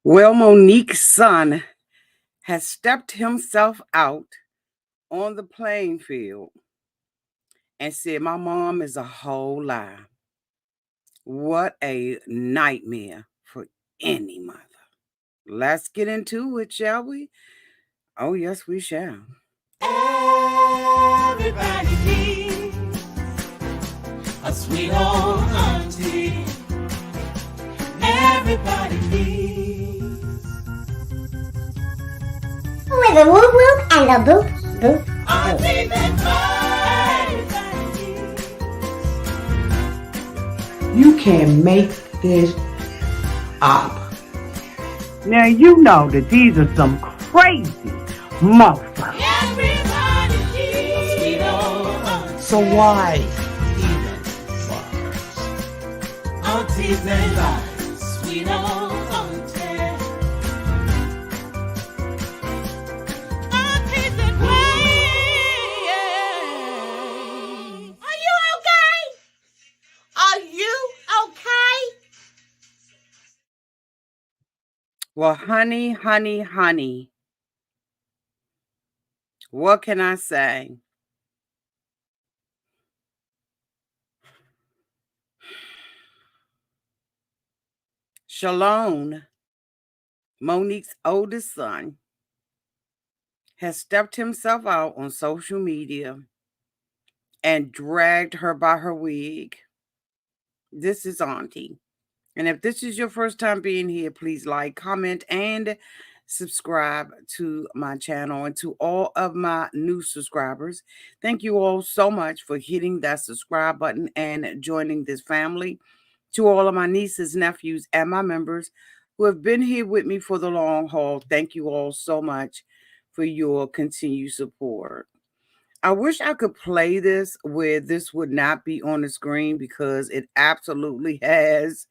Well, Monique's son has stepped himself out on the playing field and said, "My mom is a whole lie." What a nightmare for any mother. Let's get into it, shall we? Oh, yes, we shall. Everybody needs a sweet old auntie. Everybody needs with a whoop whoop and a boop boop. aunties and everybody needs. You can make this up. Now you know that these are some crazy motherfuckers. Everybody needs a sweet old auntie. So why even bother? Aunties and lives, sweet old auntie. Aunties and ways. Are you okay? Are you okay? Well, honey, what can I say? Shalon, Monique's oldest son, has stepped himself out on social media and dragged her by her wig. This is Auntie. And if this is your first time being here, please like, comment, and subscribe to my channel. And to all of my new subscribers, thank you all so much for hitting that subscribe button and joining this family. To all of my nieces, nephews, and my members who have been here with me for the long haul, thank you all so much for your continued support. I wish I could play this where this would not be on the screen because it absolutely has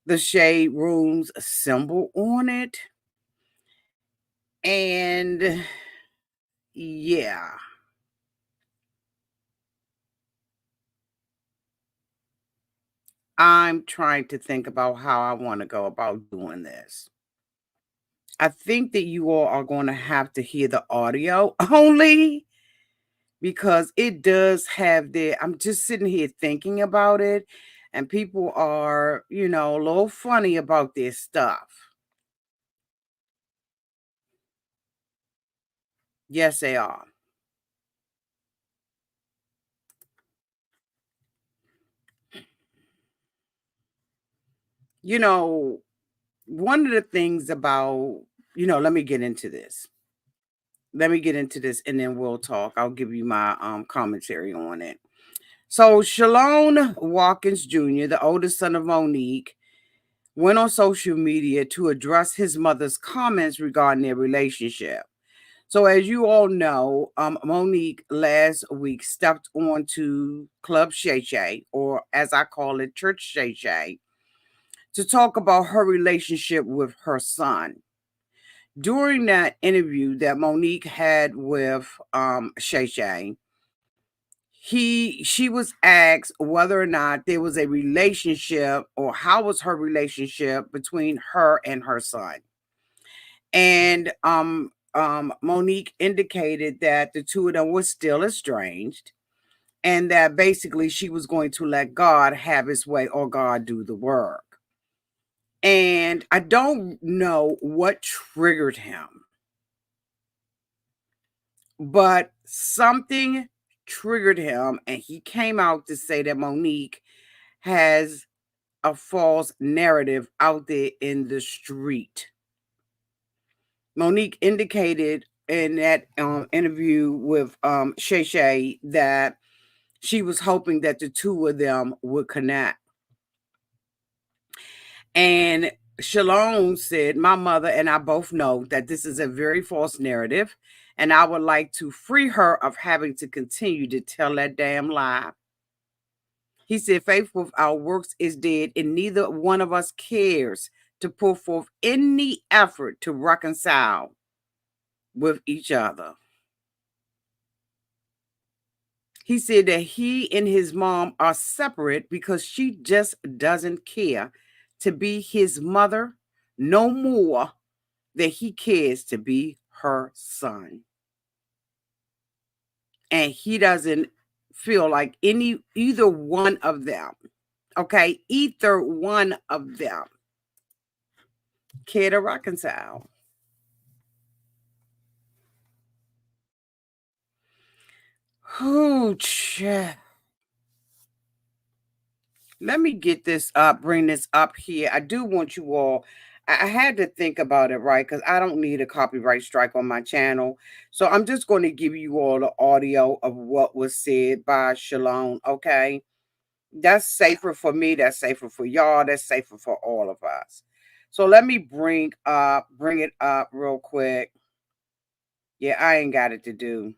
the Shade Room's symbol on it. And yeah. I'm trying to think about how I want to go about doing this. I think that you all are going to have to hear the audio only because it does have I'm just sitting here thinking about it, and people are, a little funny about this stuff. Yes, they are. One of the things about, let me get into this. And then we'll talk. I'll give you my commentary on it. So Shalon Wakins Jr., the oldest son of Monique, went on social media to address his mother's comments regarding their relationship. So as you all know, Monique last week stepped onto Club Shay Shay, or as I call it, Church Shay Shay, to talk about her relationship with her son. During that interview that Monique had with Shay Shay, she was asked whether or not there was a relationship or how was her relationship between her and her son. And Monique indicated that the two of them were still estranged and that basically she was going to let God have his way or God do the work. And I don't know what triggered him, but something triggered him, and he came out to say that Monique has a false narrative out there in the street. Monique indicated in that interview with Shay Shay that she was hoping that the two of them would connect. And Shalon said, "My mother and I both know that this is a very false narrative, and I would like to free her of having to continue to tell that damn lie." He said, "Faith without works is dead, and neither one of us cares to put forth any effort to reconcile with each other." He said that he and his mom are separate because she just doesn't care to be his mother no more that he cares to be her son. And he doesn't feel like either one of them, okay, either one of them care to reconcile. Oh, let me get this up, bring this up here. I do want you all, I had to think about it, right? Because I don't need a copyright strike on my channel. So I'm just going to give you all the audio of what was said by Shalon, okay? That's safer for me. That's safer for y'all. That's safer for all of us. So let me bring it up real quick. Yeah, I ain't got it to do.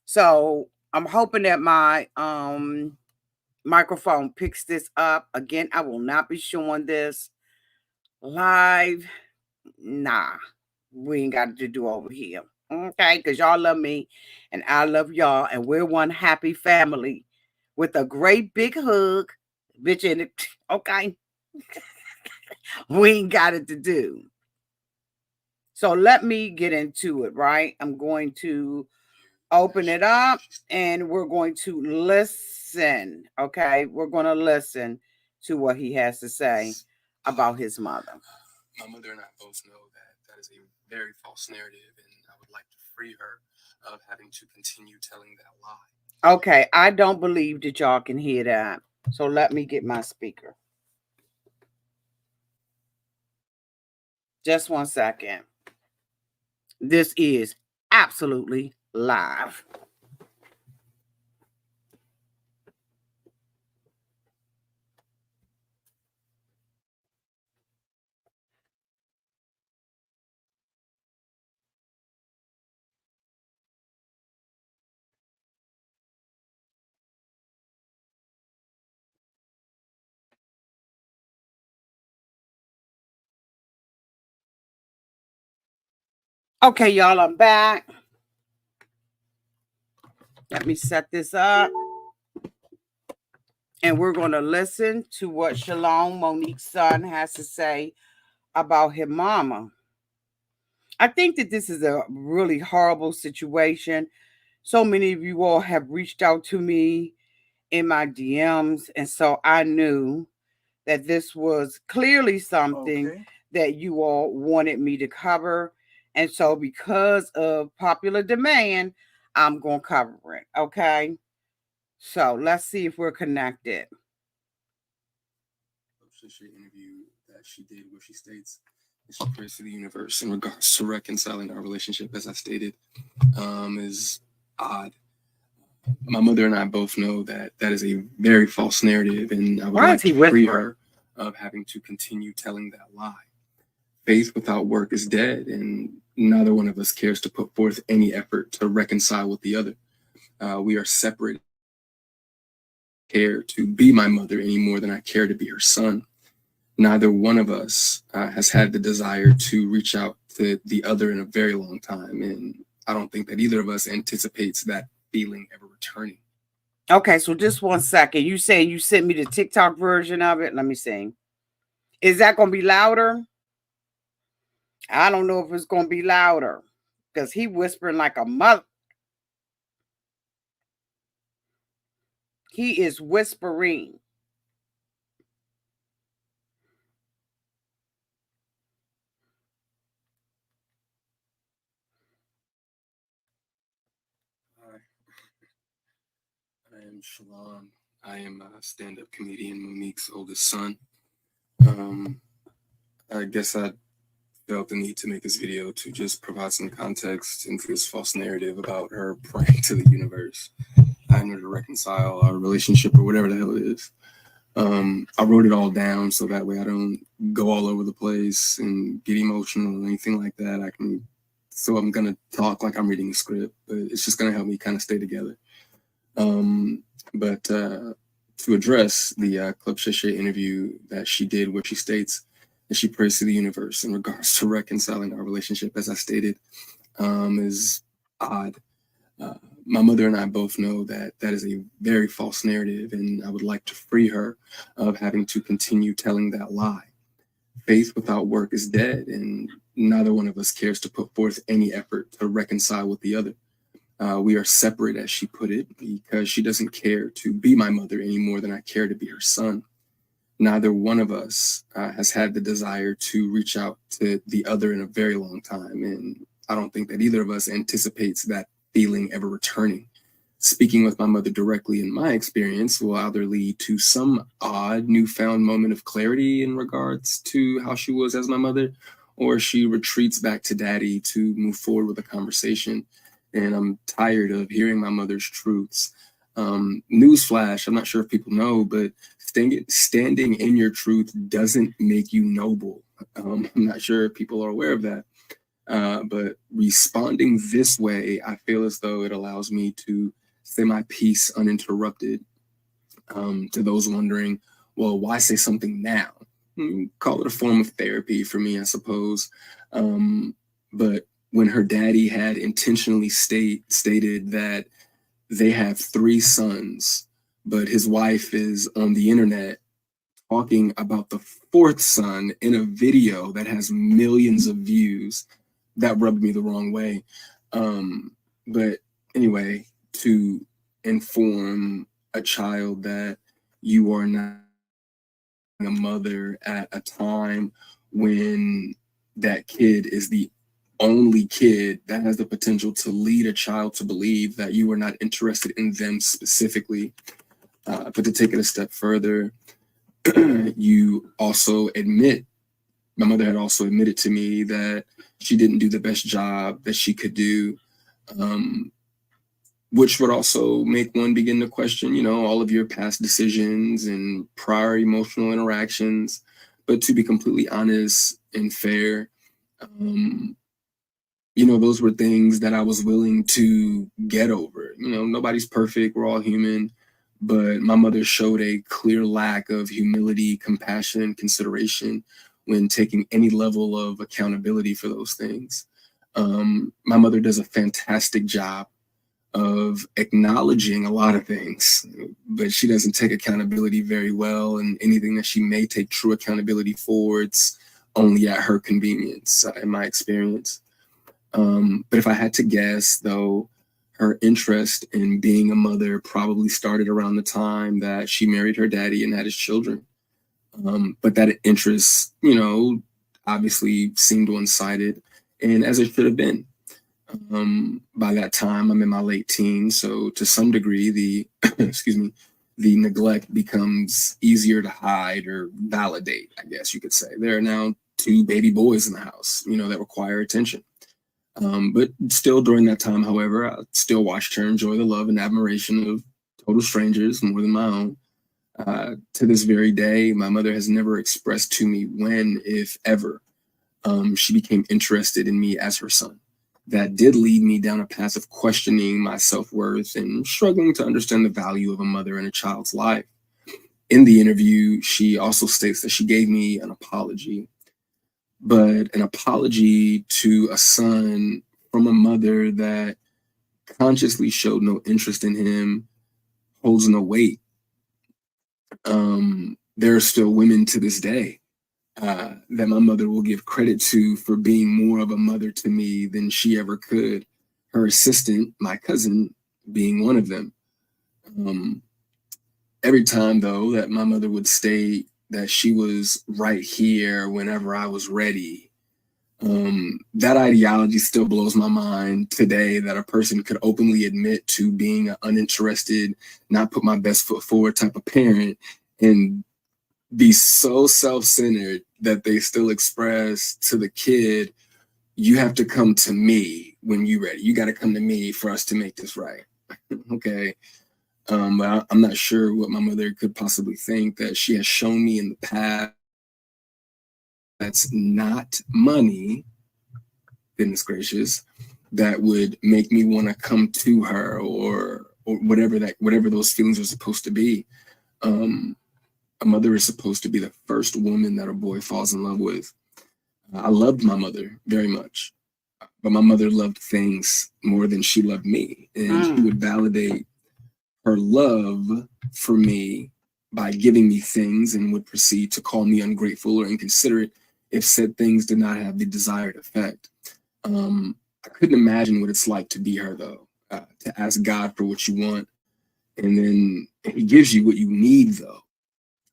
So I'm hoping that my microphone picks this up. Again, I will not be showing this live. Nah, we ain't got to do over here. Okay, because y'all love me and I love y'all, and we're one happy family with a great big hug, bitch, in it. Okay, we ain't got it to do. So let me get into it, right? I'm going to open it up and we're going to listen. Okay, we're going to listen to what he has to say about his mother. My mother and I both know that is a very false narrative, and I would like to free her of having to continue telling that lie. Okay, I don't believe that y'all can hear that. So let me get my speaker. Just 1 second. This is absolutely live. Okay, y'all, I'm back. Let me set this up. And we're going to listen to what Shalon, Monique's son, has to say about his mama. I think that this is a really horrible situation. So many of you all have reached out to me in my DMs. And so I knew that this was clearly something that you all wanted me to cover. And so because of popular demand, I'm going to cover it. Okay. So let's see if we're connected. Interview that she did where she states that she prays to the universe in regards to reconciling our relationship, as I stated, is odd. My mother and I both know that is a very false narrative, and I would like to free her of having to continue telling that lie. Faith without work is dead, and neither one of us cares to put forth any effort to reconcile with the other. We are separate. Care to be my mother any more than I care to be her son. Neither one of us has had the desire to reach out to the other in a very long time, and I don't think that either of us anticipates that feeling ever returning. Okay, so just 1 second. You saying you sent me the TikTok version of it? Let me see. Is that going to be louder? I don't know if it's going to be louder because he whispering like a mother. He is whispering. Hi, I am Shalon. I am a stand-up comedian, Monique's oldest son. I guess I felt the need to make this video to just provide some context into this false narrative about her praying to the universe in order to reconcile our relationship or whatever the hell it is. I wrote it all down so that way I don't go all over the place and get emotional or anything like that. So I'm gonna talk like I'm reading a script, but it's just gonna help me kind of stay together. But to address the Club Shay interview that she did, where she states that she prays to the universe in regards to reconciling our relationship, as I stated, is odd. My mother and I both know that that is a very false narrative, and I would like to free her of having to continue telling that lie. Faith without work is dead, and neither one of us cares to put forth any effort to reconcile with the other. We are separate, as she put it, because she doesn't care to be my mother any more than I care to be her son. Neither one of us has had the desire to reach out to the other in a very long time, and I don't think that either of us anticipates that feeling ever returning. Speaking with my mother directly, in my experience, will either lead to some odd newfound moment of clarity in regards to how she was as my mother, or she retreats back to daddy to move forward with a conversation. And I'm tired of hearing my mother's truths. Newsflash, I'm not sure if people know, but standing in your truth doesn't make you noble. I'm not sure if people are aware of that. But responding this way, I feel as though it allows me to say my piece uninterrupted. To those wondering, well, why say something now? Call it a form of therapy for me, I suppose. But when her daddy had intentionally stated that they have 3 sons, but his wife is on the internet talking about the 4th son in a video that has millions of views, that rubbed me the wrong way. But anyway, to inform a child that you are not a mother at a time when that kid is the only kid that has the potential to lead a child to believe that you are not interested in them specifically. But to take it a step further, you also admit, my mother had also admitted to me that she didn't do the best job that she could do, which would also make one begin to question, all of your past decisions and prior emotional interactions. But to be completely honest and fair, those were things that I was willing to get over. Nobody's perfect. We're all human. But my mother showed a clear lack of humility, compassion, and consideration when taking any level of accountability for those things. My mother does a fantastic job of acknowledging a lot of things, but she doesn't take accountability very well. And anything that she may take true accountability for, it's only at her convenience, in my experience. But if I had to guess, though, her interest in being a mother probably started around the time that she married her daddy and had his children. But that interest, obviously seemed one-sided, and as it should have been. By that time, I'm in my late teens, so to some degree, the the neglect becomes easier to hide or validate, I guess you could say. There are now 2 baby boys in the house, that require attention. But still during that time, however, I still watched her enjoy the love and admiration of total strangers more than my own. To this very day, my mother has never expressed to me when, if ever, she became interested in me as her son. That did lead me down a path of questioning my self-worth and struggling to understand the value of a mother in a child's life. In the interview, she also states that she gave me an apology, but an apology to a son from a mother that consciously showed no interest in him holds no weight. There are still women to this day that my mother will give credit to for being more of a mother to me than she ever could. Her assistant, my cousin, being one of them. Every time, though, that my mother would state that she was right here whenever I was ready, that ideology still blows my mind today, that a person could openly admit to being an uninterested, not put my best foot forward type of parent and be so self-centered that they still express to the kid, you have to come to me when you're ready. You got to come to me for us to make this right. Okay. But I'm not sure what my mother could possibly think that she has shown me in the past. That's not money, goodness gracious, that would make me want to come to her or whatever those feelings are supposed to be. A mother is supposed to be the first woman that a boy falls in love with. I loved my mother very much. but my mother loved things more than she loved me, and she would validate her love for me by giving me things and would proceed to call me ungrateful or inconsiderate if said things did not have the desired effect. I couldn't imagine what it's like to be her, though, to ask God for what you want, and then He gives you what you need, though,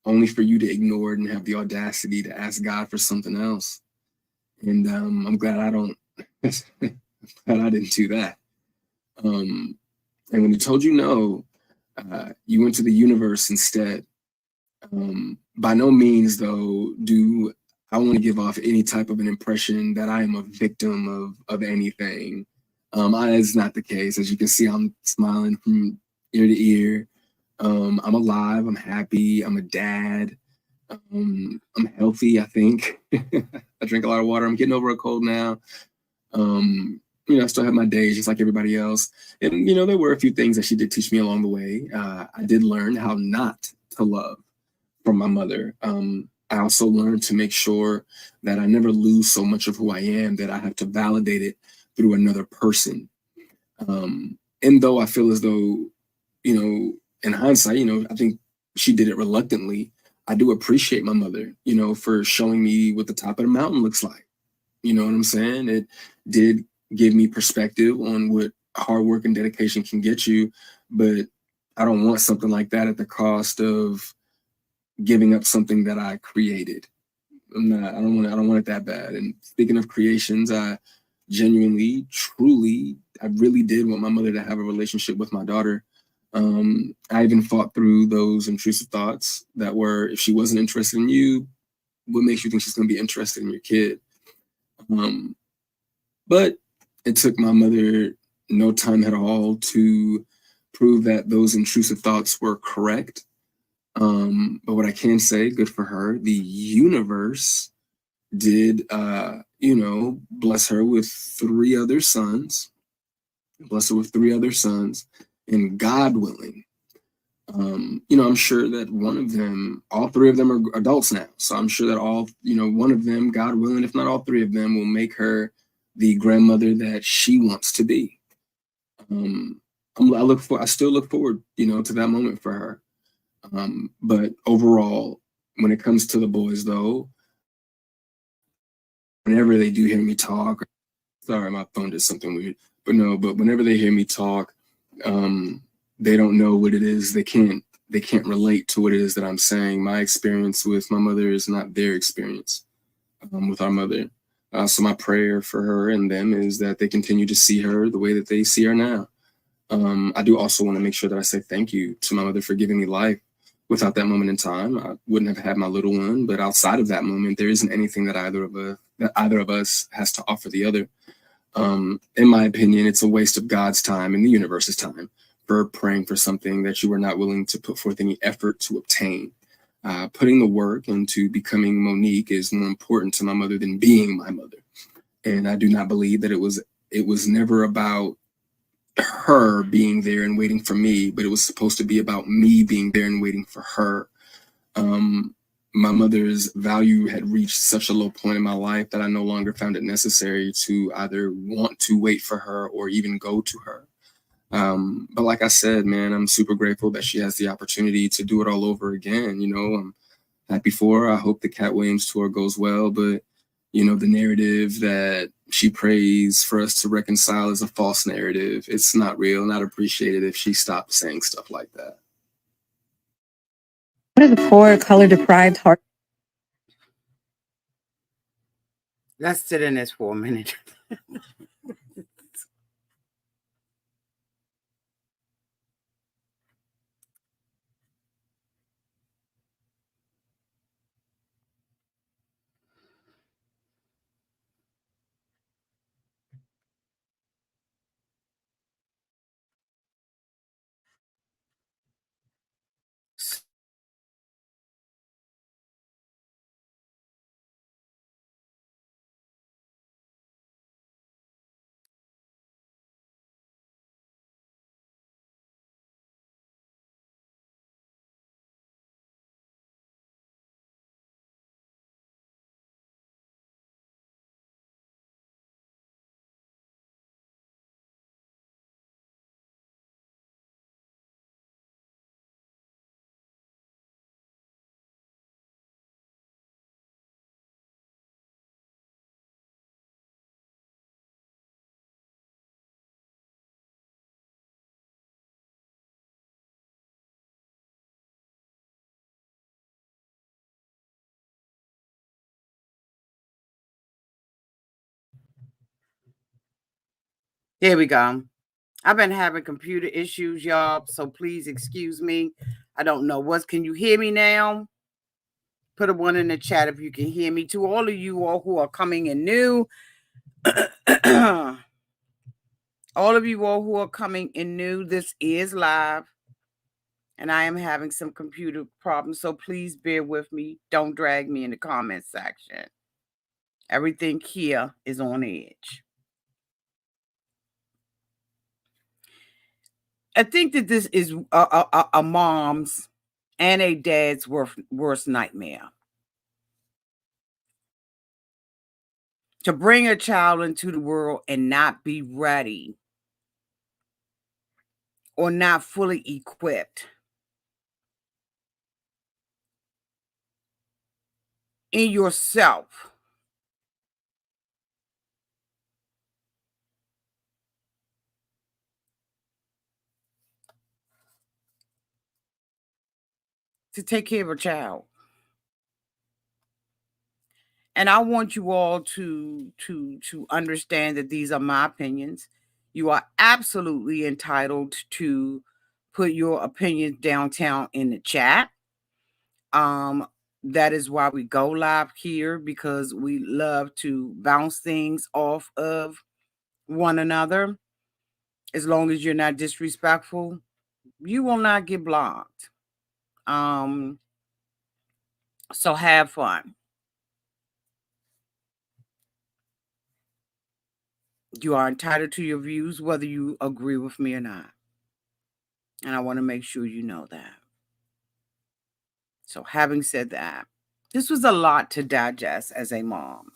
only for you to ignore it and have the audacity to ask God for something else. And I'm glad I don't, glad I didn't do that. And when He told you no, you went to the universe instead. By no means, though, do I want to give off any type of an impression that I am a victim of anything. It's not the case. As you can see, I'm smiling from ear to ear. I'm alive. I'm happy. I'm a dad. I'm healthy, I think. I drink a lot of water. I'm getting over a cold now. I still have my days just like everybody else. And, there were a few things that she did teach me along the way. I did learn how not to love from my mother. I also learned to make sure that I never lose so much of who I am that I have to validate it through another person. And though I feel as though, in hindsight, I think she did it reluctantly. I do appreciate my mother, for showing me what the top of the mountain looks like. You know what I'm saying? It did give me perspective on what hard work and dedication can get you, but I don't want something like that at the cost of giving up something that I created. I don't want it that bad. And speaking of creations, I genuinely, truly, I really did want my mother to have a relationship with my daughter. I even fought through those intrusive thoughts that were, if she wasn't interested in you, what makes you think she's going to be interested in your kid? But it took my mother no time at all to prove that those intrusive thoughts were correct. But what I can say, good for her, the universe did, bless her with three other sons, and God willing, I'm sure that all three of them are adults now. So I'm sure that one of them, God willing, if not all three of them, will make her the grandmother that she wants to be. I still look forward, to that moment for her. But overall, when it comes to the boys, though, whenever they do hear me talk, sorry, my phone did something weird, but whenever they hear me talk, they don't know what it is. They can't relate to what it is that I'm saying. My experience with my mother is not their experience with our mother. So my prayer for her and them is that they continue to see her the way that they see her now. I do also want to make sure that I say thank you to my mother for giving me life. Without that moment in time, I wouldn't have had my little one. But outside of that moment, there isn't anything that either of us has to offer the other. In my opinion, it's a waste of God's time and the universe's time for praying for something that you are not willing to put forth any effort to obtain. Putting the work into becoming Monique is more important to my mother than being my mother. And I do not believe that it was never about her being there and waiting for me, but it was supposed to be about me being there and waiting for her. My mother's value had reached such a low point in my life that I no longer found it necessary to either want to wait for her or even go to her. But like I said, man, I'm super grateful that she has the opportunity to do it all over again. I'm happy for her. I hope the Cat Williams tour goes well, but the narrative that she prays for us to reconcile is a false narrative. It's not real, and I'd appreciate it if she stopped saying stuff like that. What are the poor, color-deprived heart? Let's sit in this for a minute. Here we go. I've been having computer issues, y'all, so please excuse me. I don't know what's. Can you hear me now? Put a one in the chat if you can hear me. To all of you all who are coming in new, all of you all who are coming in new, this is live, and I am having some computer problems, so please bear with me. Don't drag me in the comment section. Everything here is on edge. I think that this is a mom's and a dad's worst nightmare. To bring a child into the world and not be ready or not fully equipped in yourself to take care of a child. And I want you all to understand that these are my opinions. You are absolutely entitled to put your opinions downtown in the chat. That is why we go live here, because we love to bounce things off of one another. As long as you're not disrespectful, you will not get blocked. So have fun. You are entitled to your views, whether you agree with me or not. And I want to make sure you know that. So having said that, this was a lot to digest as a mom.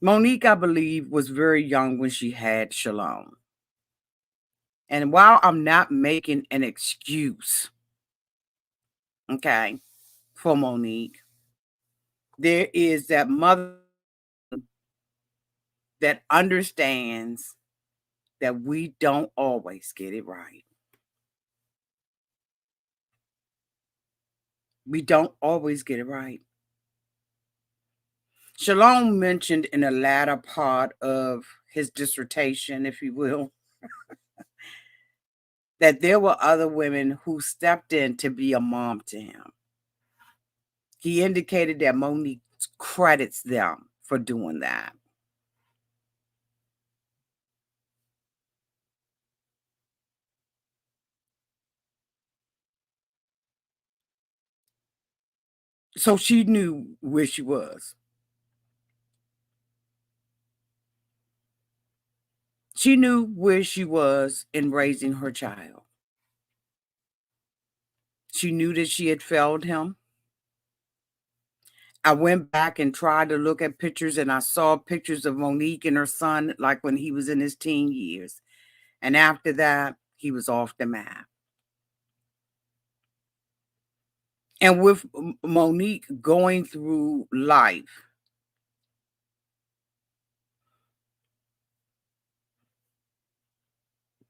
Monique, I believe, was very young when she had Shalon. And while I'm not making an excuse, okay, for Monique, there is that mother that understands that we don't always get it right. We don't always get it right. Shalom mentioned in the latter part of his dissertation, if you will, that there were other women who stepped in to be a mom to him. He indicated that Monique credits them for doing that. So she knew where she was. She knew where she was in raising her child. She knew that she had failed him. I went back and tried to look at pictures, and I saw pictures of Monique and her son, like when he was in his teen years. And after that, he was off the map. And with Monique going through life,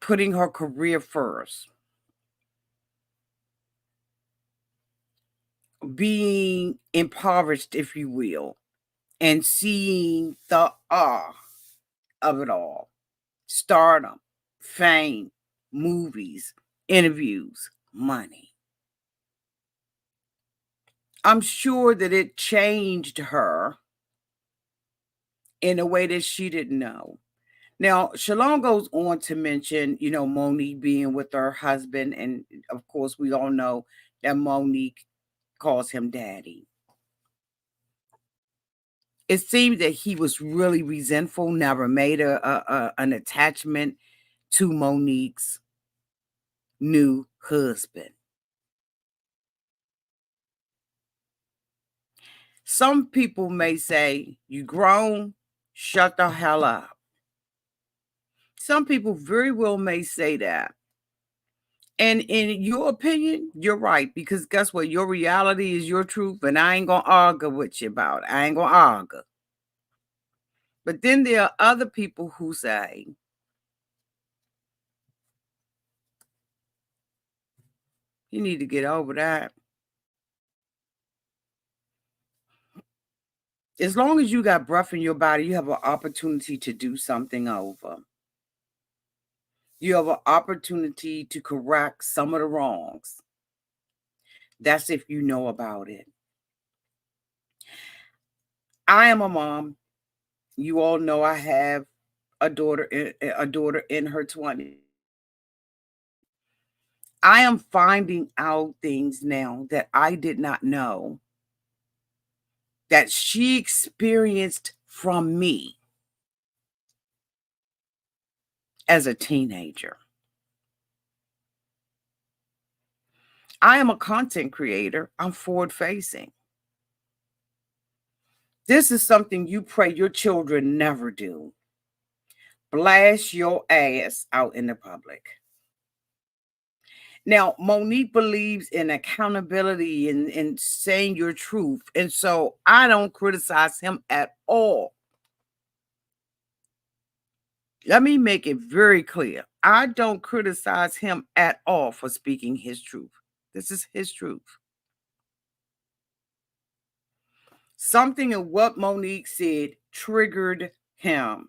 putting her career first, being impoverished, if you will, and seeing the awe of it all, stardom, fame, movies, interviews, money. I'm sure that it changed her in a way that she didn't know. Now, Shalon goes on to mention, Monique being with her husband. And of course, we all know that Monique calls him daddy. It seemed that he was really resentful, never made an attachment to Monique's new husband. Some people may say, you grown, shut the hell up. Some people very well may say that. And in your opinion, you're right, because guess what? Your reality is your truth, and I ain't going to argue with you about it. I ain't going to argue. But then there are other people who say, you need to get over that. As long as you got breath in your body, you have an opportunity to do something over. You have an opportunity to correct some of the wrongs. That's if you know about it. I am a mom. You all know I have a daughter in her 20s. I am finding out things now that I did not know that she experienced from me as a teenager. I am a content creator. I'm forward facing. This is something you pray your children never do. Blast your ass out in the public. Now, Monique believes in accountability and saying your truth. And so I don't criticize him at all. Let me make it very clear. I don't criticize him at all for speaking his truth. This is his truth. Something in what Monique said triggered him.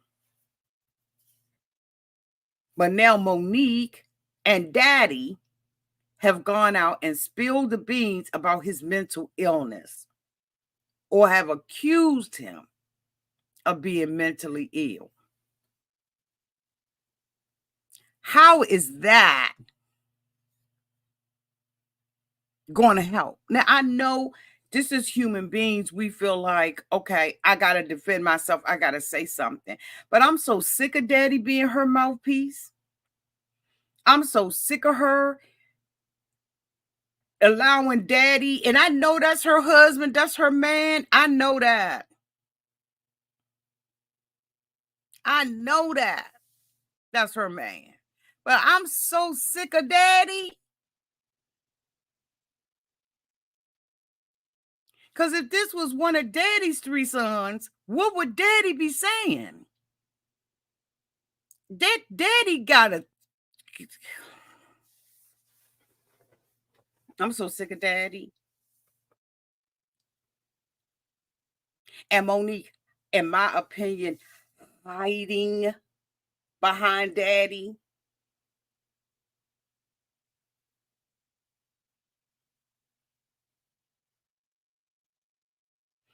But now Monique and Daddy have gone out and spilled the beans about his mental illness or have accused him of being mentally ill. How is that going to help? Now, I know this is human beings. We feel like, okay, I got to defend myself. I got to say something. But I'm so sick of Daddy being her mouthpiece. I'm so sick of her allowing Daddy, and I know that's her husband, that's her man. I know that. I know that. That's her man. But I'm so sick of Daddy. Because if this was one of Daddy's 3 sons, what would Daddy be saying? That Daddy gotta. I'm so sick of Daddy. And Monique, in my opinion, hiding behind Daddy.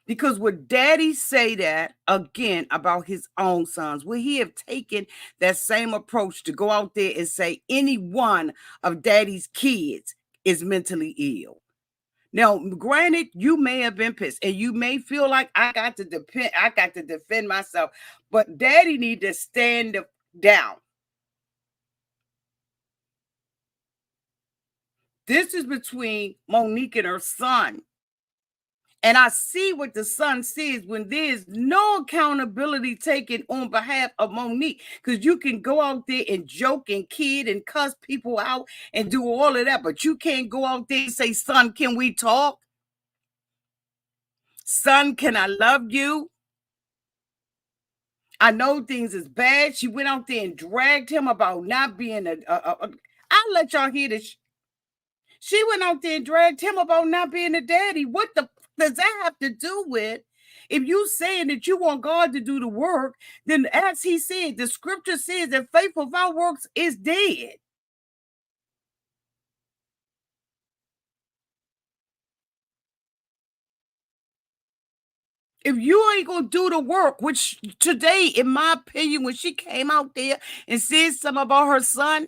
Because would Daddy say that again about his own sons? Would he have taken that same approach to go out there and say any one of Daddy's kids is mentally ill? Now, granted, you may have been pissed and you may feel like I got to defend myself, but Daddy need to stand down. This is between Monique and her son. And I see what the son says when there's no accountability taken on behalf of Monique. Because you can go out there and joke and kid and cuss people out and do all of that. But you can't go out there and say, son, can we talk? Son, can I love you? I know things is bad. She went out there and dragged him about not being I'll let y'all hear this. She went out there and dragged him about not being a daddy. What the does that have to do with? If you saying that you want God to do the work, then as he said, the scripture says that faith without works is dead. If you ain't gonna do the work, which today, in my opinion, when she came out there and said something about her son,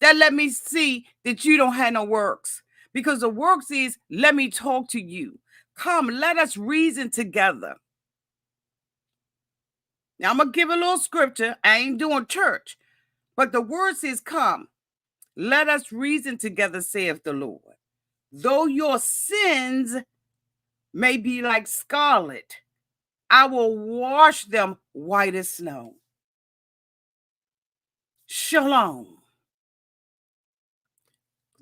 that let me see that you don't have no works. Because the works is, let me talk to you. Come, let us reason together. Now, I'm going to give a little scripture. I ain't doing church. But the word says, come, let us reason together, saith the Lord. Though your sins may be like scarlet, I will wash them white as snow. Shalom.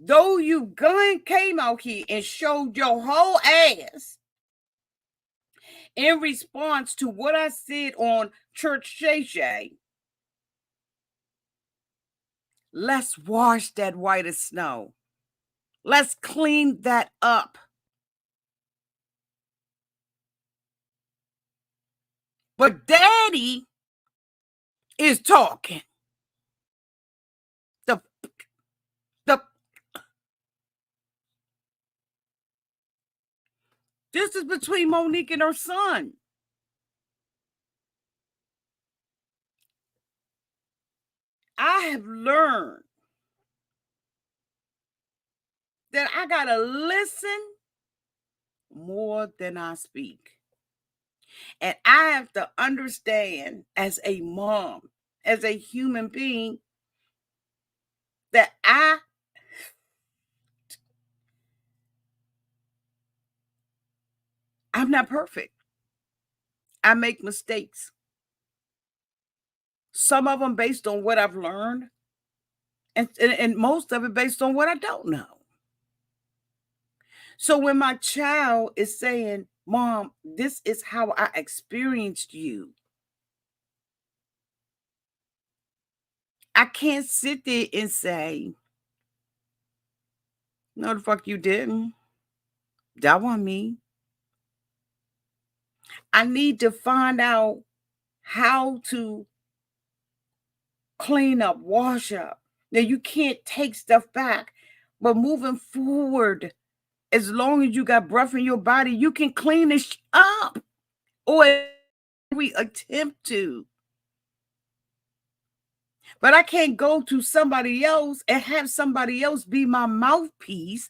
Though you came out here and showed your whole ass in response to what I said on Church Shay Shay, let's wash that white as snow. Let's clean that up. But daddy is talking. The This is between Monique and her son. I have learned that I gotta listen more than I speak. And I have to understand as a mom, as a human being, that I'm not perfect. I make mistakes. Some of them based on what I've learned, and most of it based on what I don't know. So when my child is saying, Mom, this is how I experienced you, I can't sit there and say, no, the fuck you didn't. That wasn't me. I need to find out how to clean up, wash up. Now, you can't take stuff back, but moving forward, as long as you got breath in your body, you can clean this up, or we attempt to. But I can't go to somebody else and have somebody else be my mouthpiece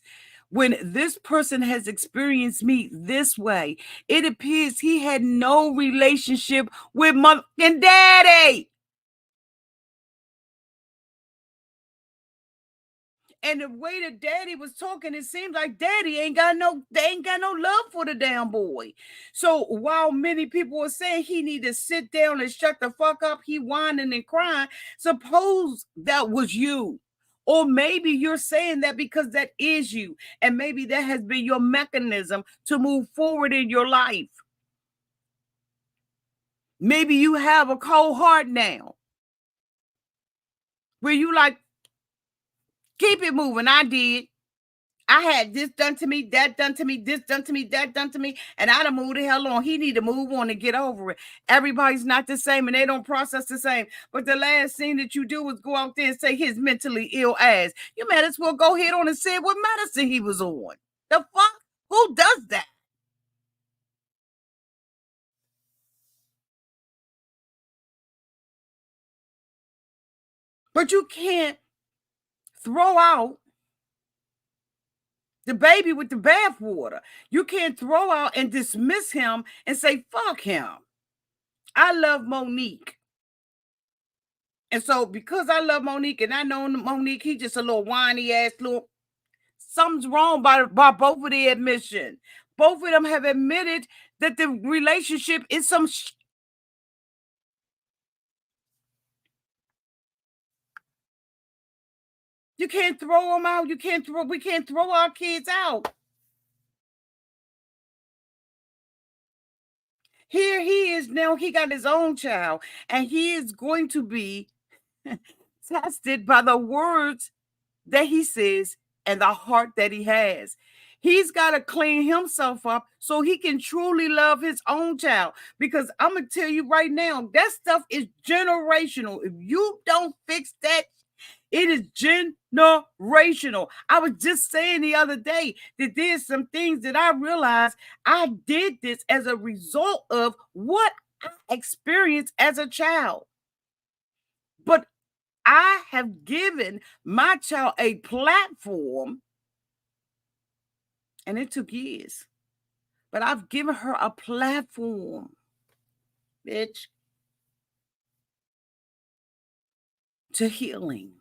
when this person has experienced me this way. It appears he had no relationship with mom and daddy. And the way that daddy was talking, it seems like daddy ain't got no love for the damn boy. So while many people are saying he need to sit down and shut the fuck up, he whining and crying, suppose that was you. Or maybe you're saying that because that is you. And maybe that has been your mechanism to move forward in your life. Maybe you have a cold heart now where you like, keep it moving. I did. I had this done to me, that done to me, this done to me, that done to me, and I done moved the hell on. He need to move on and get over it. Everybody's not the same, and they don't process the same. But the last thing that you do is go out there and say his mentally ill ass. You might as well go ahead on and say what medicine he was on. The fuck? Who does that? But you can't throw out the baby with the bathwater. You can't throw out and dismiss him and say, fuck him. I love Monique. And so because I love Monique and I know Monique, he just a little whiny ass little, something's wrong by both of their admission. Both of them have admitted that the relationship is some You can't throw them out. We can't throw our kids out. Here he is now, he got his own child, and he is going to be tested by the words that he says and the heart that he has. He's got to clean himself up so he can truly love his own child. Because I'm going to tell you right now, that stuff is generational. If you don't fix that, it is generational. I was just saying the other day that there's some things that I realized I did this as a result of what I experienced as a child. But I have given my child a platform, and it took years, but I've given her a platform, bitch, to healing.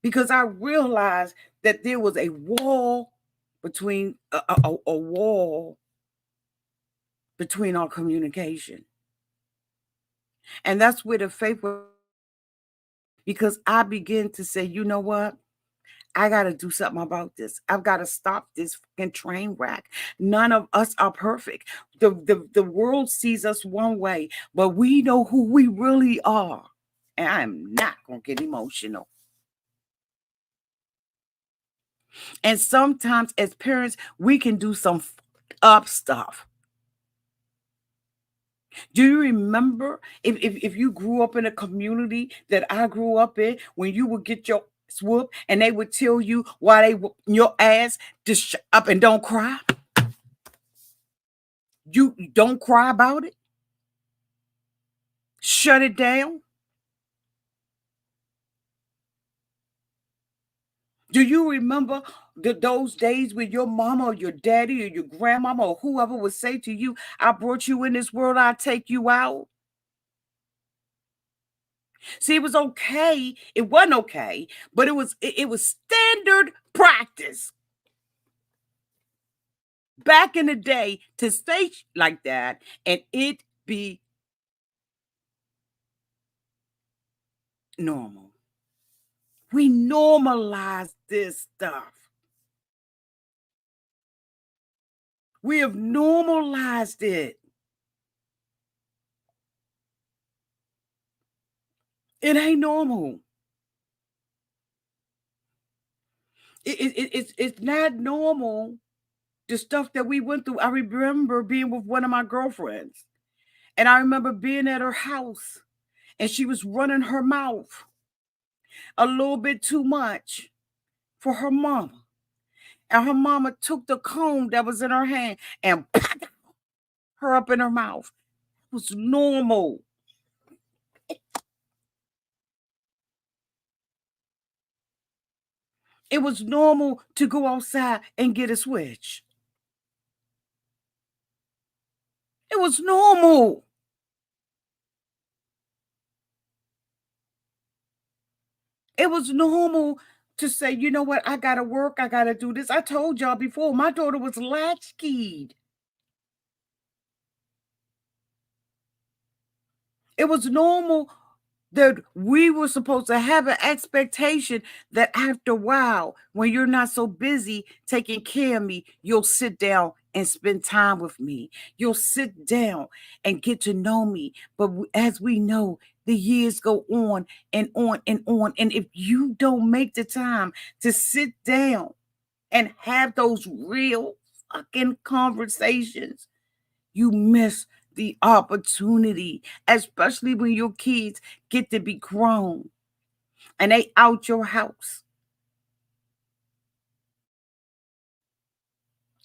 Because I realized that there was a wall between a wall between our communication. And that's where the faith was, because I began to say, you know what? I got to do something about this. I've got to stop this fucking train wreck. None of us are perfect. The world sees us one way, but we know who we really are. And I'm not going to get emotional. And sometimes as parents, we can do some up stuff. Do you remember if you grew up in a community that I grew up in, when you would get your whoop and they would tell you why they whoop your ass, just shut up and don't cry? You don't cry about it. Shut it down. Do you remember those days when your mama or your daddy or your grandmama or whoever would say to you, I brought you in this world, I'll take you out? See, it was okay. It wasn't okay, but it was standard practice back in the day to say like that and it be normal. We normalize this stuff. We have normalized it. It ain't normal. It's not normal. The stuff that we went through. I remember being with one of my girlfriends, and I remember being at her house, and she was running her mouth a little bit too much for her mama. And her mama took the comb that was in her hand and her up in her mouth. It was normal. It was normal to go outside and get a switch. It was normal. It was normal to say, you know what, I gotta work, I gotta do this. I told y'all before, my daughter was latchkeyed. It was normal that we were supposed to have an expectation that after a while, when you're not so busy taking care of me, you'll sit down and spend time with me. You'll sit down and get to know me. But as we know, the years go on and on and on. And if you don't make the time to sit down and have those real fucking conversations, you miss the opportunity, especially when your kids get to be grown and they out your house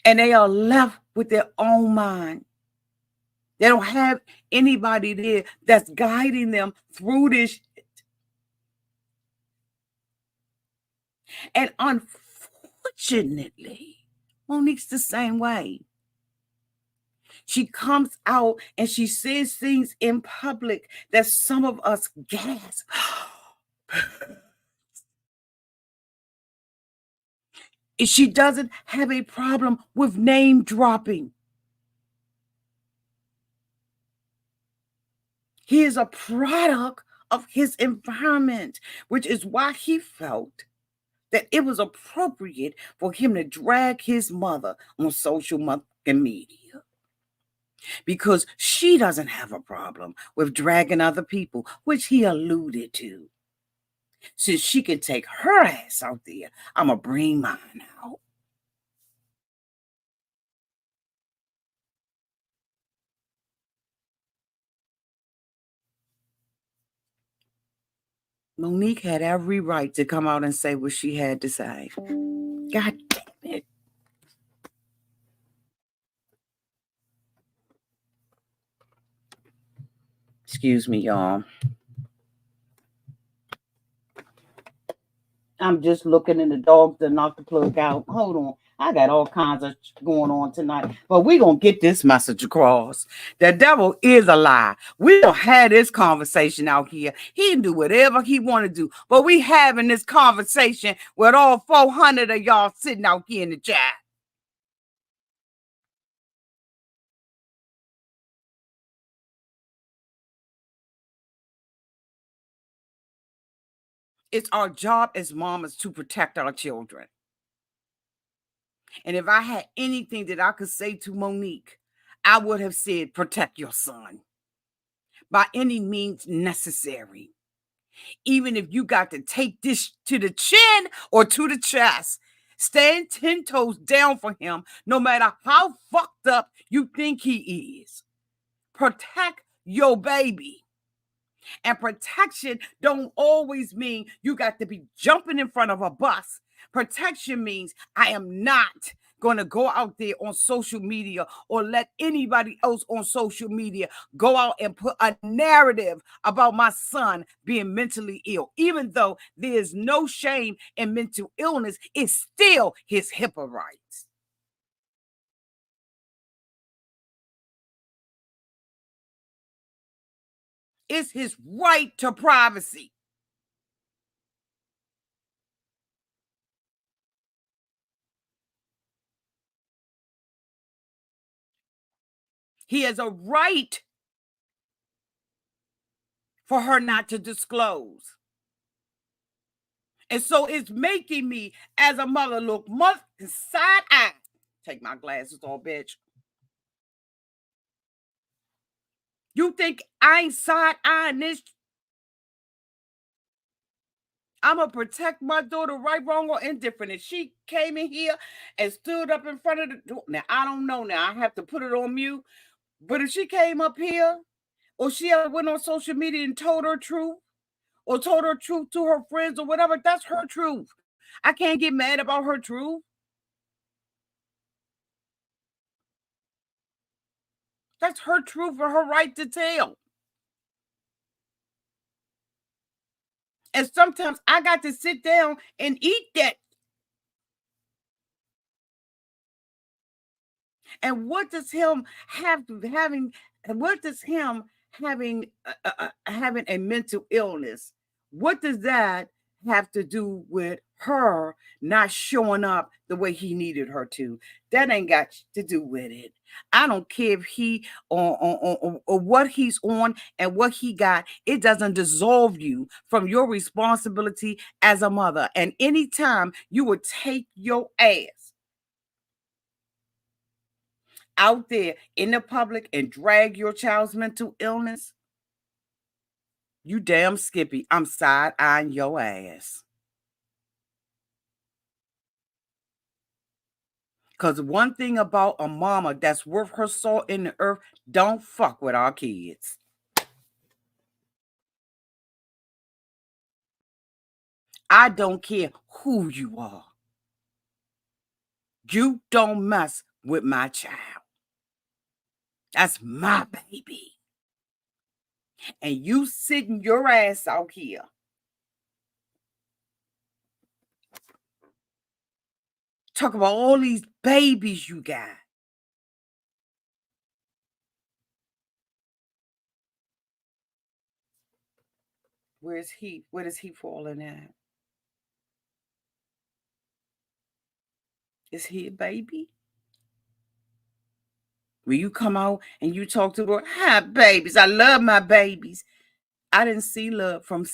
and they are left with their own mind. They don't have anybody there that's guiding them through this shit. And unfortunately, Monique's the same way. She comes out and she says things in public that some of us gasp. She doesn't have a problem with name dropping. He is a product of his environment, which is why he felt that it was appropriate for him to drag his mother on social media. Because she doesn't have a problem with dragging other people, which he alluded to. Since she can take her ass out there, I'm going to bring mine out. Monique had every right to come out and say what she had to say. God damn it. Excuse me, y'all. I'm just looking and the dogs that knocked the plug out. Hold on. I got all kinds of going on tonight. But we're going to get this message across. The devil is a lie. We don't have this conversation out here. He can do whatever he want to do. But we having this conversation with all 400 of y'all sitting out here in the chat. It's our job as mamas to protect our children. And if I had anything that I could say to Monique, I would have said, protect your son by any means necessary. Even if you got to take this to the chin or to the chest, stand 10 toes down for him, no matter how fucked up you think he is. Protect your baby. And protection don't always mean you got to be jumping in front of a bus. Protection means I am not going to go out there on social media or let anybody else on social media go out and put a narrative about my son being mentally ill. Even though there is no shame in mental illness, it's still his HIPAA rights. It's his right to privacy. He has a right for her not to disclose. And so it's making me, as a mother, look side eye. Take my glasses off, bitch. You think I ain't side eyeing this? I'm going to protect my daughter, right, wrong, or indifferent. If she came in here and stood up in front of the door, now I don't know now. I have to put it on mute. But if she came up here or she ever went on social media and told her truth or told her truth to her friends or whatever, that's her truth. I can't get mad about her truth. That's her truth or her right to tell. And sometimes I got to sit down and eat that. And what does him having having a mental illness? What does that have to do with her not showing up the way he needed her to? That ain't got to do with it. I don't care if he or what he's on and what he got. It doesn't dissolve you from your responsibility as a mother. And anytime you would take your ass out there in the public and drag your child's mental illness, you damn Skippy, I'm side-eyeing your ass. Because one thing about a mama that's worth her salt in the earth, don't fuck with our kids. I don't care who you are. You don't mess with my child. That's my baby. And you sitting your ass out here talk about all these babies you got. Where's he? Where does he fall in at? Is he a baby? When you come out and you talk to her, hi babies, I love my babies. I didn't see love from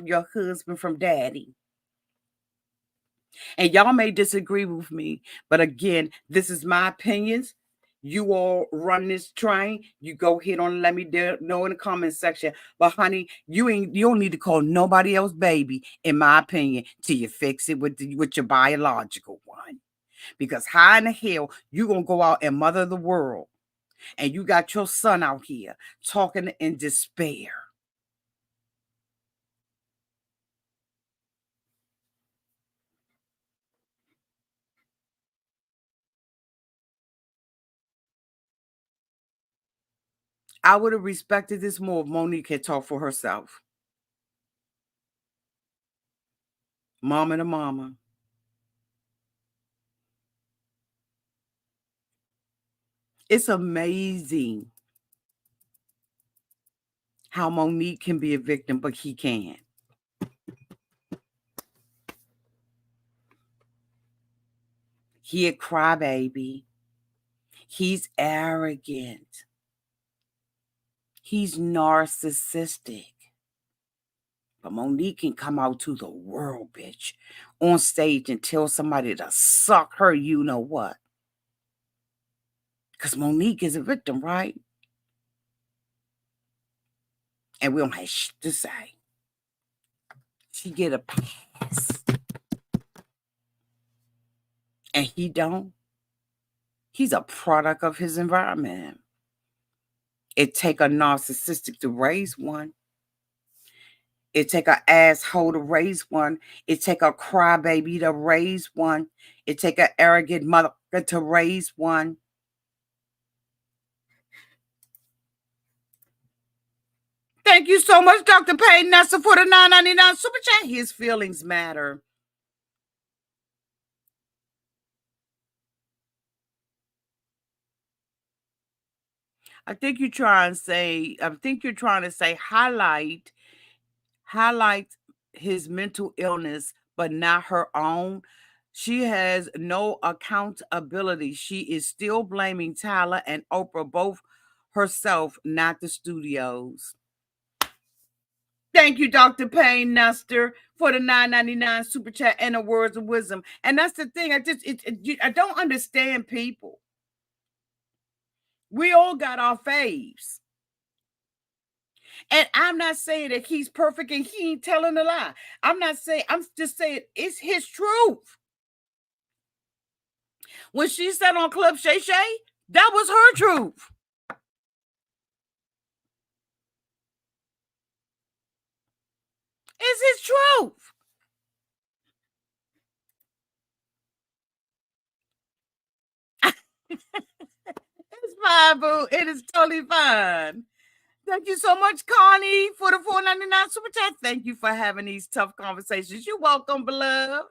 your husband, from daddy. And y'all may disagree with me, but again, this is my opinions. You all run this train. You go ahead on and let me know in the comment section. But honey, you don't need to call nobody else baby, in my opinion, till you fix it with your biological one. Because how in the hell you gonna go out and mother the world, and you got your son out here talking in despair? I would have respected this more if Monique had talked for herself. Mama to mama. It's amazing how Monique can be a victim, but he can't. He a crybaby. He's arrogant. He's narcissistic. But Monique can come out to the world, bitch, on stage and tell somebody to suck her, you know what? Because Monique is a victim, right? And we don't have shit to say. She get a pass. And he don't. He's a product of his environment. It take a narcissistic to raise one. It take an asshole to raise one. It take a crybaby to raise one. It take an arrogant mother to raise one. Thank you so much, Dr. Payne Nessa, for the $9.99 super chat. His feelings matter. I think you're trying to say highlight his mental illness, but not her own. She has no accountability. She is still blaming Tyler and Oprah, both herself, not the studios. Thank you, Dr. Payne Nestor, for the $9.99 super chat and the words of wisdom. And that's the thing. I don't understand people. We all got our faves. And I'm not saying that he's perfect and he ain't telling a lie. I'm just saying it's his truth. When she said on Club Shay Shay, that was her truth. It's his truth. It's fine, boo. It is totally fine. Thank you so much, Connie, for the $4.99 super chat. Thank you for having these tough conversations. You're welcome, beloved.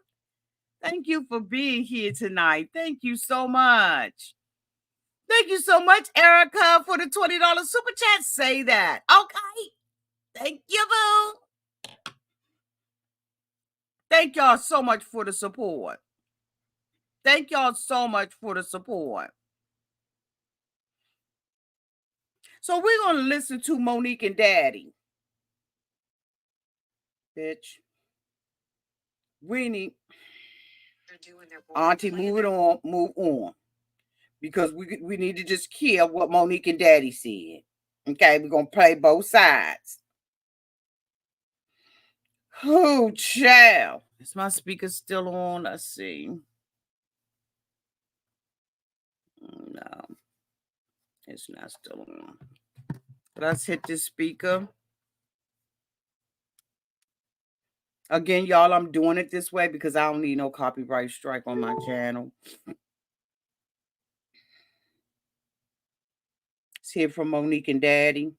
Thank you for being here tonight. Thank you so much. Thank you so much, Erica, for the $20 super chat. Say that. Okay. Thank you, boo. Thank y'all so much for the support. Thank y'all so much for the support. So we're going to listen to Monique and Daddy. Bitch. We need Auntie, move on. Because we need to just hear what Monique and Daddy said. Okay, we're going to play both sides. Oh, child. Is my speaker still on? Let's see. No, it's not still on. Let's hit this speaker. Again, y'all, I'm doing it this way because I don't need no copyright strike on my channel. Let's hear from Monique and Daddy.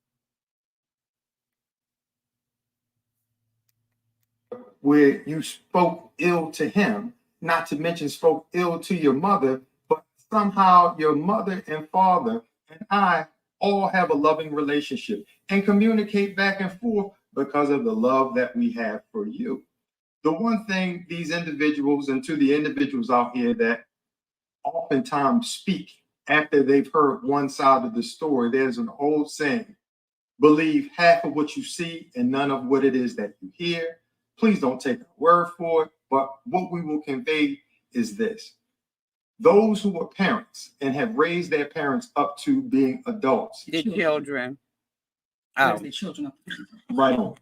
Where you spoke ill to him, not to mention spoke ill to your mother, but somehow your mother and father and I all have a loving relationship and communicate back and forth because of the love that we have for you. The one thing these individuals, and to the individuals out here that oftentimes speak after they've heard one side of the story, there's an old saying, believe half of what you see and none of what it is that you hear. Please don't take our word for it, but what we will convey is this. Those who are parents and have raised their parents up to being adults. The children. Oh, the children. Right on.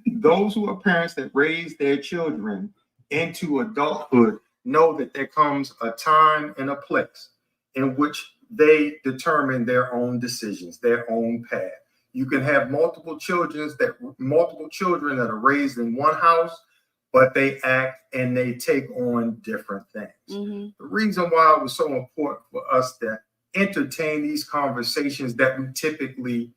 Those who are parents that raise their children into adulthood know that there comes a time and a place in which they determine their own decisions, their own path. You can have multiple children that are raised in one house, but they act and they take on different things. Mm-hmm. The reason why it was so important for us to entertain these conversations that we typically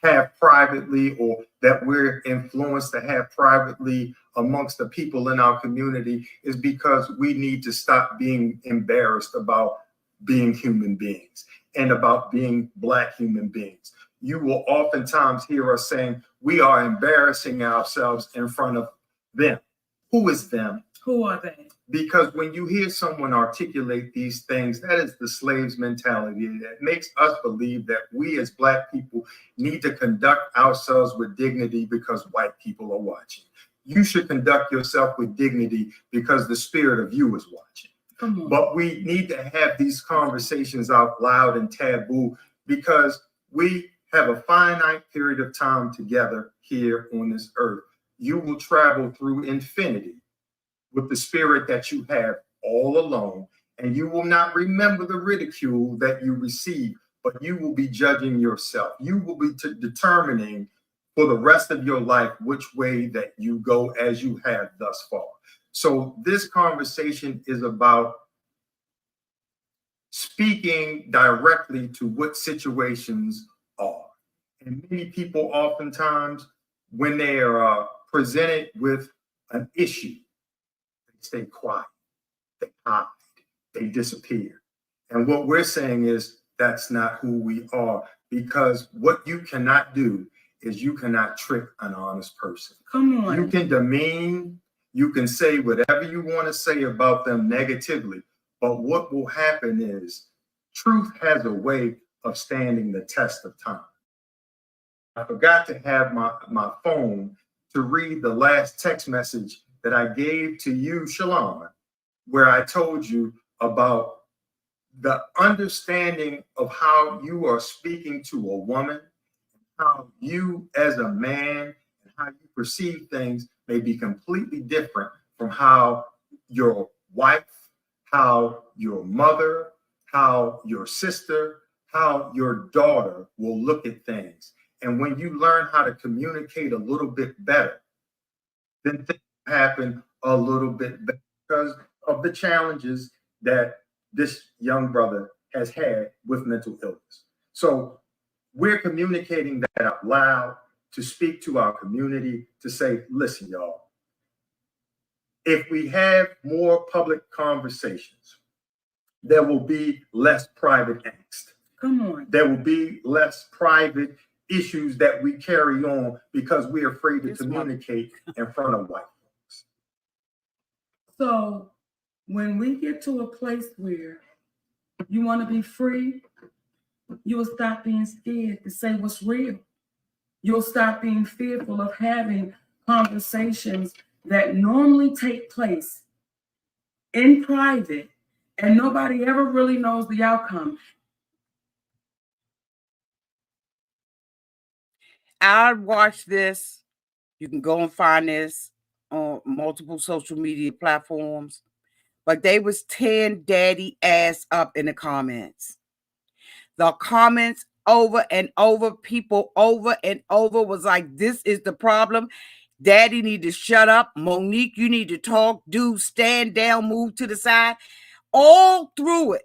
have privately, or that we're influenced to have privately amongst the people in our community, is because we need to stop being embarrassed about being human beings and about being Black human beings. You will oftentimes hear us saying we are embarrassing ourselves in front of them. Who is them? Who are they? Because when you hear someone articulate these things, that is the slave's mentality. That makes us believe that we as Black people need to conduct ourselves with dignity because white people are watching. You should conduct yourself with dignity because the spirit of you is watching. But we need to have these conversations out loud and taboo because we have a finite period of time together here on this earth. You will travel through infinity with the spirit that you have all alone, and you will not remember the ridicule that you receive, but you will be judging yourself. You will be determining for the rest of your life which way that you go as you have thus far. So this conversation is about speaking directly to what situations are. And many people oftentimes, when they are presented with an issue, they stay quiet, they hide, they disappear. And what we're saying is that's not who we are, because what you cannot do is you cannot trick an honest person. Come on. You can demean, you can say whatever you want to say about them negatively, but what will happen is truth has a way of standing the test of time. I forgot to have my phone to read the last text message that I gave to you, Shalon, where I told you about the understanding of how you are speaking to a woman, how you as a man and how you perceive things may be completely different from how your wife, how your mother, how your sister, how your daughter will look at things. And when you learn how to communicate a little bit better, then things happen a little bit better because of the challenges that this young brother has had with mental illness. So we're communicating that out loud to speak to our community, to say, listen, y'all, if we have more public conversations, there will be less private angst. Come on. There will be less private issues that we carry on because we're afraid to communicate in front of white folks. So when we get to a place where you want to be free, you will stop being scared to say what's real. You'll stop being fearful of having conversations that normally take place in private and nobody ever really knows the outcome. I watched this. You can go and find this on multiple social media platforms. But they was tearing daddy ass up in the comments. The comments over and over, people over and over was like, this is the problem. Daddy need to shut up. Monique, you need to talk. Dude, stand down, move to the side. All through it.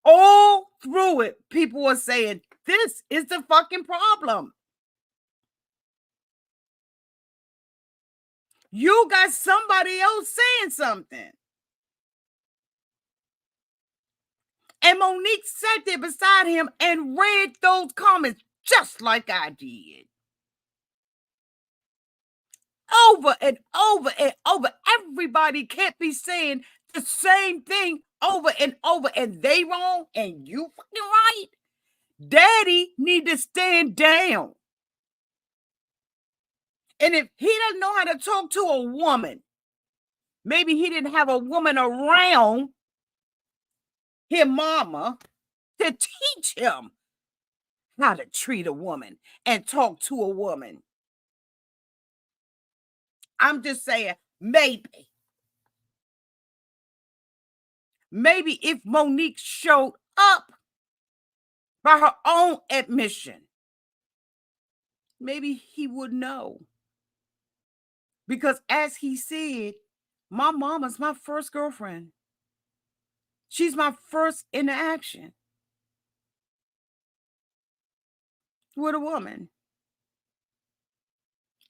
All through it, people were saying, this is the fucking problem. You got somebody else saying something. And Monique sat there beside him and read those comments just like I did. Over and over and over. Everybody can't be saying the same thing over and over, and they wrong and you fucking right. Daddy need to stand down. And if he doesn't know how to talk to a woman, maybe he didn't have a woman around his mama to teach him how to treat a woman and talk to a woman. I'm just saying, maybe if Monique showed up by her own admission, maybe he would know. Because as he said, my mama's my first girlfriend. She's my first interaction with a woman.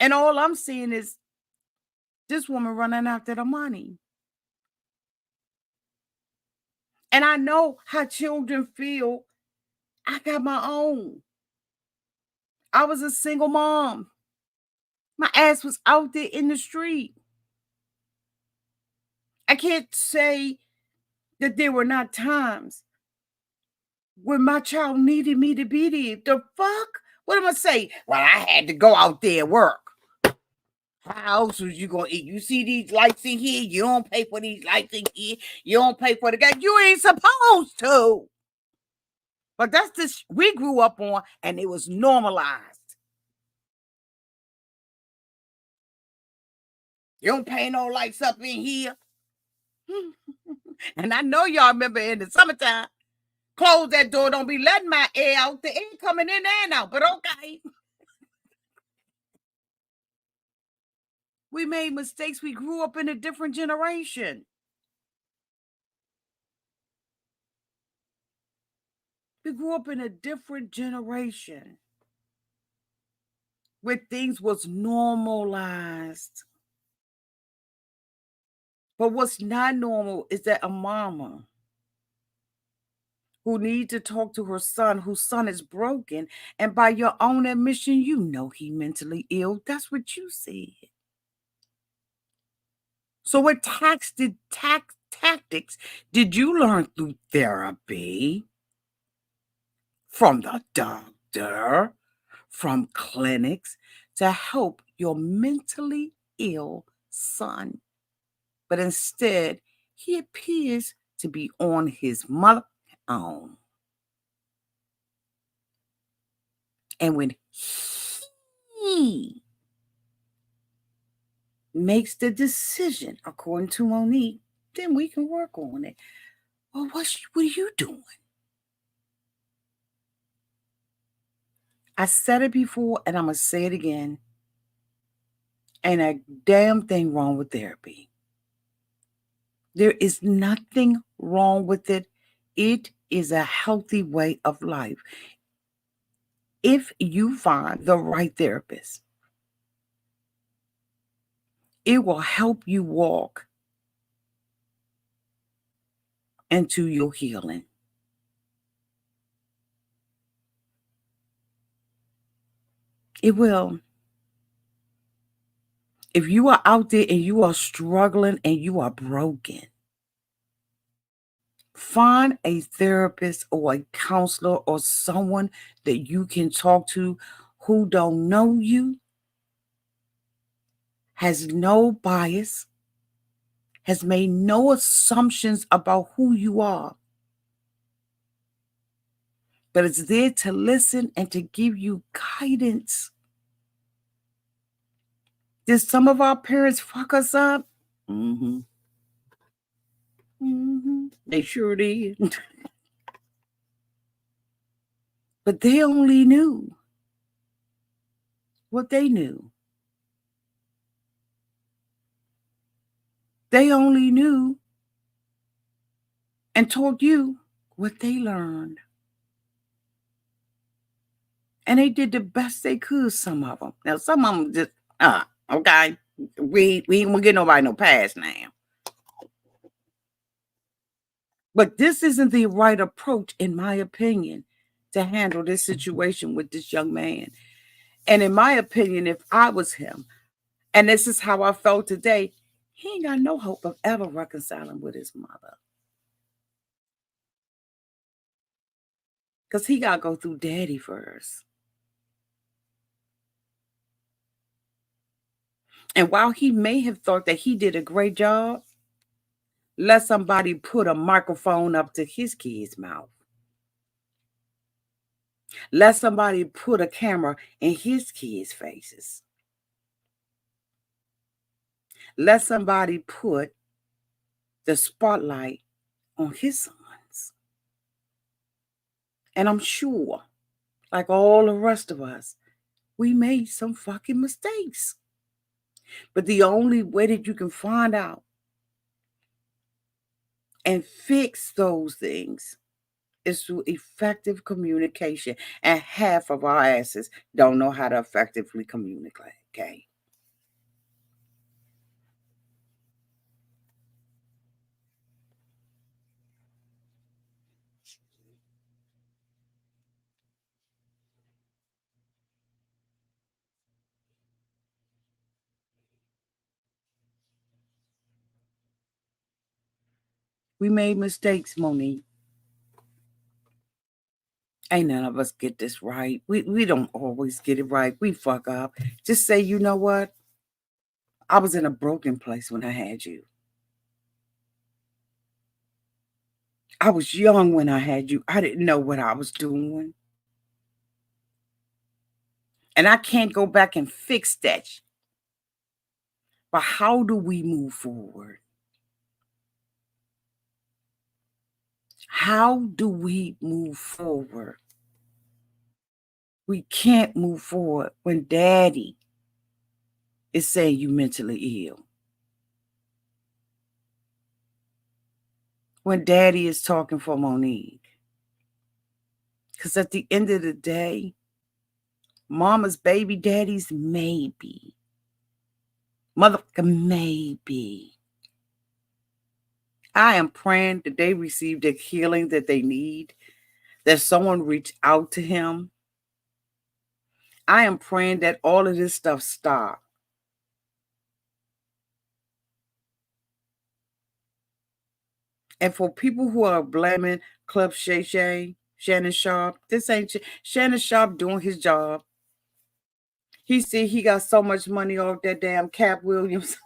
And all I'm seeing is this woman running after the money. And I know how children feel. I got my own. I was a single mom. My ass was out there in the street. I can't say that there were not times when my child needed me to be there. The fuck? What am I saying? Well, I had to go out there and work. How else was you going to eat? You see these lights in here? You don't pay for these lights in here. You don't pay for the gas. You ain't supposed to. But that's this we grew up on, and it was normalized. You don't pay no lights up in here. And I know y'all remember in the summertime, Close that door. Don't be letting my air out. The air coming in and out, but okay. We made mistakes. We grew up in a different generation. We grew up in a different generation where things was normalized. But what's not normal is that a mama who needs to talk to her son, whose son is broken, and by your own admission, you know he mentally ill. That's what you said. So what tactics did you learn through therapy? From the doctor, from clinics, to help your mentally ill son. But instead, he appears to be on his mother own. And when he makes the decision, according to Monique, then we can work on it. Well, what are you doing? I said it before, and I'm going to say it again. Ain't a damn thing wrong with therapy. There is nothing wrong with it. It is a healthy way of life. If you find the right therapist, it will help you walk into your healing. It will. If you are out there and you are struggling and you are broken, find a therapist or a counselor or someone that you can talk to who don't know you, has no bias, has made no assumptions about who you are, but is there to listen and to give you guidance. Did some of our parents fuck us up? Mm-hmm. Mm-hmm. They sure did. But they only knew what they knew. They only knew and taught you what they learned. And they did the best they could, some of them. Now, some of them just, okay, we ain't gonna get nobody no pass now. But this isn't the right approach, in my opinion, to handle this situation with this young man. And in my opinion, if I was him, and this is how I felt today, he ain't got no hope of ever reconciling with his mother. Because he got to go through daddy first. And while he may have thought that he did a great job, let somebody put a microphone up to his kid's mouth. Let somebody put a camera in his kids' faces. Let somebody put the spotlight on his sons. And I'm sure, like all the rest of us, we made some fucking mistakes. But the only way that you can find out and fix those things is through effective communication. And half of our asses don't know how to effectively communicate. Okay. We made mistakes, Monique. Ain't none of us get this right. We don't always get it right. We fuck up. Just say, you know what? I was in a broken place when I had you. I was young when I had you. I didn't know what I was doing. And I can't go back and fix that. But how do we move forward? How do we move forward? We can't move forward when daddy is saying you mentally ill. When daddy is talking for Monique. Because at the end of the day, mama's baby, daddy's maybe. Motherfucker, maybe. I am praying that they receive the healing that they need, that someone reach out to him. I am praying that all of this stuff stop. And for people who are blaming Club Shay Shay, Shannon Sharp, this ain't Shannon Sharp doing his job. He said he got so much money off that damn Cap Williams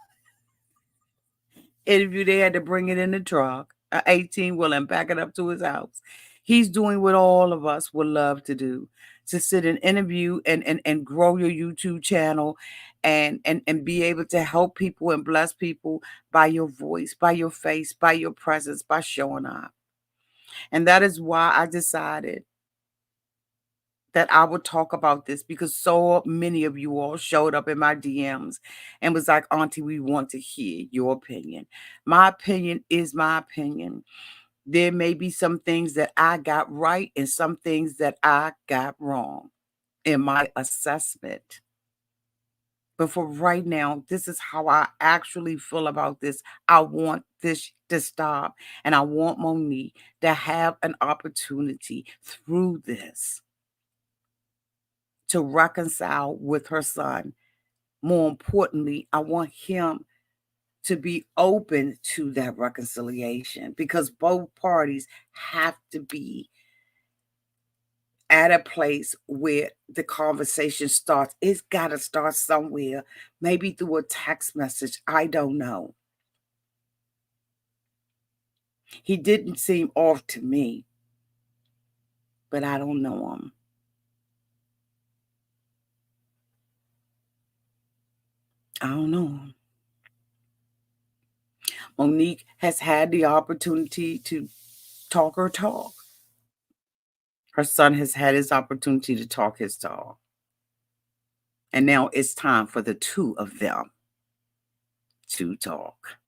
interview, they had to bring it in the truck, an 18-wheeler, and back it up to his house. He's doing what all of us would love to do, to sit and interview and grow your YouTube channel and be able to help people and bless people by your voice, by your face, by your presence, by showing up. And that is why I decided that I would talk about this, because so many of you all showed up in my DMs and was like, Auntie, we want to hear your opinion. My opinion is my opinion. There may be some things that I got right and some things that I got wrong in my assessment. But for right now, this is how I actually feel about this. I want this to stop. And I want Monique to have an opportunity through this to reconcile with her son. More importantly, I want him to be open to that reconciliation, because both parties have to be at a place where the conversation starts. It's got to start somewhere, maybe through a text message. I don't know. He didn't seem off to me, but I don't know him. I don't know him. Monique has had the opportunity to talk her talk. Her son has had his opportunity to talk his talk. And now it's time for the two of them to talk.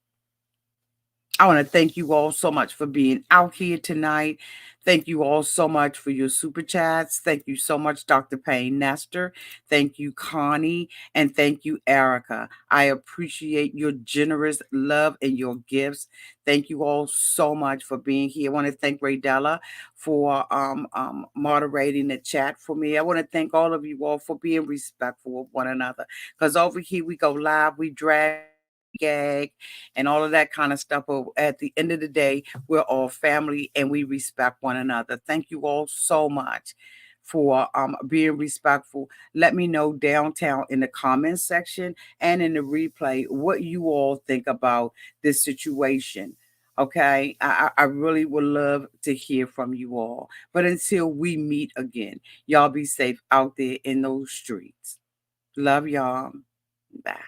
I want to thank you all so much for being out here tonight. Thank you all so much for your super chats. Thank you so much, Dr. Payne Nestor. Thank you, Connie. And thank you, Erica. I appreciate your generous love and your gifts. Thank you all so much for being here. I want to thank Raydella for moderating the chat for me. I want to thank all of you all for being respectful of one another. Because over here we go live, we drag, gag, and all of that kind of stuff. But at the end of the day, we're all family and we respect one another. Thank you all so much for being respectful. Let me know downtown in the comments section and in the replay what you all think about this situation. Okay, I really would love to hear from you all. But until we meet again, y'all be safe out there in those streets. Love y'all. Bye.